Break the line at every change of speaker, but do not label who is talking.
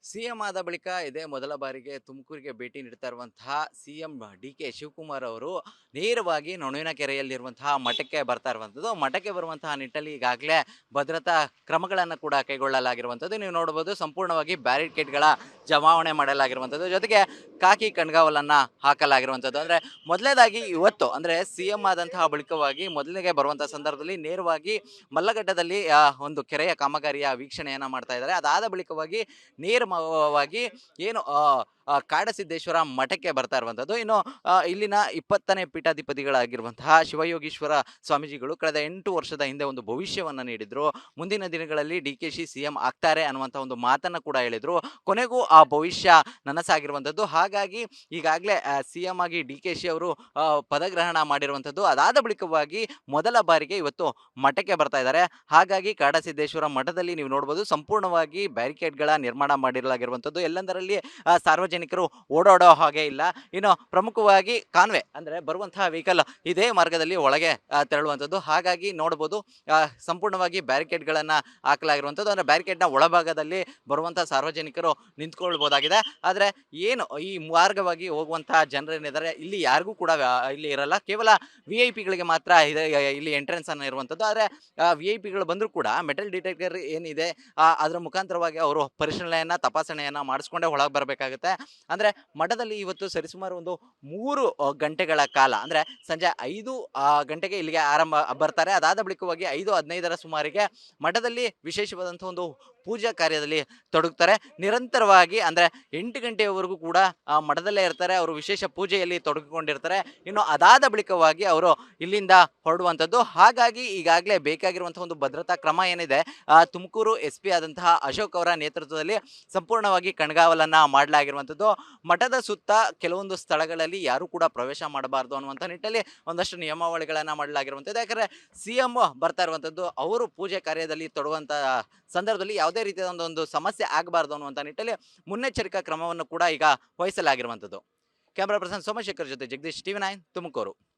CM ಆದ ಬಳಿಕ ಇದೇ ಮೊದಲ ಬಾರಿಗೆ ತುಮಕೂರಿಗೆ ಭೇಟಿ ನೀಡ್ತಾ ಇರುವಂತಹ ಸಿಎಂ ಡಿ.ಕೆ. ಶಿವಕುಮಾರ್ ಅವರು ನೇರವಾಗಿ ನೊಣವಿನಕೆರೆಯಲ್ಲಿರುವಂತಹ ಮಠಕ್ಕೆ ಬರ್ತಾ ಇರುವಂಥದ್ದು. ಮಠಕ್ಕೆ ಬರುವಂತಹ ನಿಟ್ಟಲ್ಲಿ ಈಗಾಗಲೇ ಭದ್ರತಾ ಕ್ರಮಗಳನ್ನು ಕೂಡ ಕೈಗೊಳ್ಳಲಾಗಿರುವಂಥದ್ದು. ನೀವು ನೋಡಬಹುದು, ಸಂಪೂರ್ಣವಾಗಿ ಬ್ಯಾರಿಕೇಡ್ಗಳ ಜಮಾವಣೆ ಮಾಡಲಾಗಿರುವಂಥದ್ದು. ಜೊತೆಗೆ ಖಾಕಿ ಕಣ್ಗಾವಲನ್ನ ಹಾಕಲಾಗಿರುವಂಥದ್ದು. ಅಂದ್ರೆ ಮೊದಲನೇದಾಗಿ ಇವತ್ತು ಅಂದ್ರೆ ಸಿಎಂ ಆದಂತಹ ಬಳಿಕವಾಗಿ ಮೊದಲಿಗೆ ಬರುವಂತಹ ಸಂದರ್ಭದಲ್ಲಿ ನೇರವಾಗಿ ಮಲ್ಲಘಟ್ಟದಲ್ಲಿ ಒಂದು ಕೆರೆಯ ಕಾಮಗಾರಿಯ ವೀಕ್ಷಣೆಯನ್ನ ಮಾಡ್ತಾ ಇದ್ದಾರೆ. ಅದಾದ ಬಳಿಕವಾಗಿ ನೇರವಾಗಿ ಏನು ಕಾಡಸಿದ್ದೇಶ್ವರ ಮಠಕ್ಕೆ ಬರ್ತಾ ಇರುವಂಥದ್ದು. ಇನ್ನು ಇಲ್ಲಿನ 20ನೇ ಪೀಠಾಧಿಪತಿಗಳಾಗಿರುವಂತಹ ಶಿವಯೋಗೀಶ್ವರ ಸ್ವಾಮೀಜಿಗಳು ಕಳೆದ 8 ವರ್ಷದ ಹಿಂದೆ ಒಂದು ಭವಿಷ್ಯವನ್ನ ನೀಡಿದ್ರು. ಮುಂದಿನ ದಿನಗಳಲ್ಲಿ ಡಿ.ಕೆ.ಶಿ ಸಿಎಂ ಆಗ್ತಾರೆ ಅನ್ನುವಂಥ ಒಂದು ಮಾತನ್ನ ಕೂಡ ಹೇಳಿದ್ರು. ಕೊನೆಗೂ ಆ ಭವಿಷ್ಯ ನನಸಾಗಿರುವಂಥದ್ದು. ಹಾಗಾಗಿ ಈಗಾಗಲೇ ಸಿಎಂ ಆಗಿ ಡಿ.ಕೆ.ಶಿ ಅವರು ಪದಗ್ರಹಣ ಮಾಡಿರುವಂಥದ್ದು. ಅದಾದ ಬಳಿಕವಾಗಿ ಮೊದಲ ಬಾರಿಗೆ ಇವತ್ತು ಮಠಕ್ಕೆ ಬರ್ತಾ ಇದ್ದಾರೆ. ಹಾಗಾಗಿ ಕಾಡಸಿದ್ದೇಶ್ವರ ಮಠದಲ್ಲಿ ನೀವು ನೋಡಬಹುದು, ಸಂಪೂರ್ಣವಾಗಿ ಬ್ಯಾರಿಕೇಡ್ಗಳ ನಿರ್ಮಾಣ ಮಾಡಿರಲಾಗಿರುವಂಥದ್ದು. ಎಲ್ಲೆಂದರಲ್ಲಿ ಸಾರ್ವಜನಿಕರು ಓಡಾಡೋ ಹಾಗೆ ಇಲ್ಲ. ಇನ್ನು ಪ್ರಮುಖವಾಗಿ ಕಾನ್ವೆ ಅಂದ್ರೆ ಬರುವಂತಹ ವೆಹಿಕಲ್ ಇದೇ ಮಾರ್ಗದಲ್ಲಿ ಒಳಗೆ ತೆರಳುವಂಥದ್ದು. ಹಾಗಾಗಿ ನೋಡಬಹುದು, ಸಂಪೂರ್ಣವಾಗಿ ಬ್ಯಾರಿಕೇಡ್ಗಳನ್ನ ಹಾಕಲಾಗಿರುವಂಥದ್ದು. ಅಂದ್ರೆ ಬ್ಯಾರಿಕೇಡ್ನ ಒಳಭಾಗದಲ್ಲಿ ಬರುವಂತಹ ಸಾರ್ವಜನಿಕರು ನಿಂತ್ಕೊಳ್ಬಹುದಾಗಿದೆ. ಆದ್ರೆ ಏನು ಈ ಮಾರ್ಗವಾಗಿ ಹೋಗುವಂತಹ ಜನರೇನಿದ್ದಾರೆ, ಇಲ್ಲಿ ಯಾರಿಗೂ ಕೂಡ ಇಲ್ಲಿ ಇರಲ್ಲ. ಕೇವಲ VIP ಗಳಿಗೆ ಮಾತ್ರ ಇಲ್ಲಿ ಎಂಟ್ರೆನ್ಸ್ ಅನ್ನ ಇರುವಂಥದ್ದು. ಆದ್ರೆ VIP ಗಳು ಬಂದರೂ ಕೂಡ ಮೆಟಲ್ ಡಿಟೆಕ್ಟರ್ ಏನಿದೆ ಅದರ ಮುಖಾಂತರವಾಗಿ ಅವರು ಪರಿಶೀಲನೆಯನ್ನ ತಪಾಸಣೆಯನ್ನ ಮಾಡಿಸ್ಕೊಂಡೇ ಒಳಗೆ ಬರಬೇಕಾಗುತ್ತೆ. ಅಂದ್ರೆ ಮಠದಲ್ಲಿ ಇವತ್ತು ಸರಿಸುಮಾರು ಒಂದು 3 ಗಂಟೆಗಳ ಕಾಲ ಅಂದ್ರೆ ಸಂಜೆ 5 ಗಂಟೆಗೆ ಇಲ್ಲಿಗೆ ಆರಂಭ ಬರ್ತಾರೆ. ಅದಾದ ಬಳಿಕವಾಗಿ 5:15ರ ಸುಮಾರಿಗೆ ಮಠದಲ್ಲಿ ವಿಶೇಷವಾದಂತಹ ಒಂದು ಪೂಜಾ ಕಾರ್ಯದಲ್ಲಿ ತೊಡಗುತ್ತಾರೆ. ನಿರಂತರವಾಗಿ ಅಂದ್ರೆ 8 ಗಂಟೆಯವರೆಗೂ ಕೂಡ ಮಠದಲ್ಲೇ ಇರ್ತಾರೆ. ಅವರು ವಿಶೇಷ ಪೂಜೆಯಲ್ಲಿ ತೊಡಗಿಕೊಂಡಿರ್ತಾರೆ. ಇನ್ನು ಅದಾದ ಬಳಿಕವಾಗಿ ಅವರು ಇಲ್ಲಿಂದ ಹೊರಡುವಂಥದ್ದು. ಹಾಗಾಗಿ ಈಗಾಗಲೇ ಬೇಕಾಗಿರುವಂತಹ ಒಂದು ಭದ್ರತಾ ಕ್ರಮ ಏನಿದೆ, ತುಮಕೂರು SP ಆದಂತಹ ಅಶೋಕ್ ಅವರ ನೇತೃತ್ವದಲ್ಲಿ ಸಂಪೂರ್ಣವಾಗಿ ಕಣ್ಗಾವಲನ್ನ ಮಾಡಲಾಗಿರುವಂಥದ್ದು. ಮಠದ ಸುತ್ತ ಕೆಲವೊಂದು ಸ್ಥಳಗಳಲ್ಲಿ ಯಾರು ಕೂಡ ಪ್ರವೇಶ ಮಾಡಬಾರದು ಅನ್ನುವಂಥ ನಿಟ್ಟಲ್ಲಿ ಒಂದಷ್ಟು ನಿಯಮಾವಳಿಗಳನ್ನ ಮಾಡಲಾಗಿರುವಂಥದ್ದು. ಯಾಕಂದ್ರೆ ಸಿಎಂ ಬರ್ತಾ ಇರುವಂಥದ್ದು, ಅವರು ಪೂಜೆ ಕಾರ್ಯದಲ್ಲಿ ತೊಡುವಂತ ಸಂದರ್ಭದಲ್ಲಿ ಯಾವುದೇ ರೀತಿಯ ಒಂದು ಸಮಸ್ಯೆ ಆಗಬಾರದು ಅನ್ನುವಂಥ ನಿಟ್ಟಲ್ಲಿ ಮುನ್ನೆಚ್ಚರಿಕಾ ಕ್ರಮವನ್ನು ಕೂಡ ಈಗ ವಹಿಸಲಾಗಿರುವಂಥದ್ದು. ಕ್ಯಾಮರಾ ಪರ್ಸನ್ ಸೋಮಶೇಖರ್ ಜೊತೆ ಜಗದೀಶ್, TV9 ತುಮಕೂರು.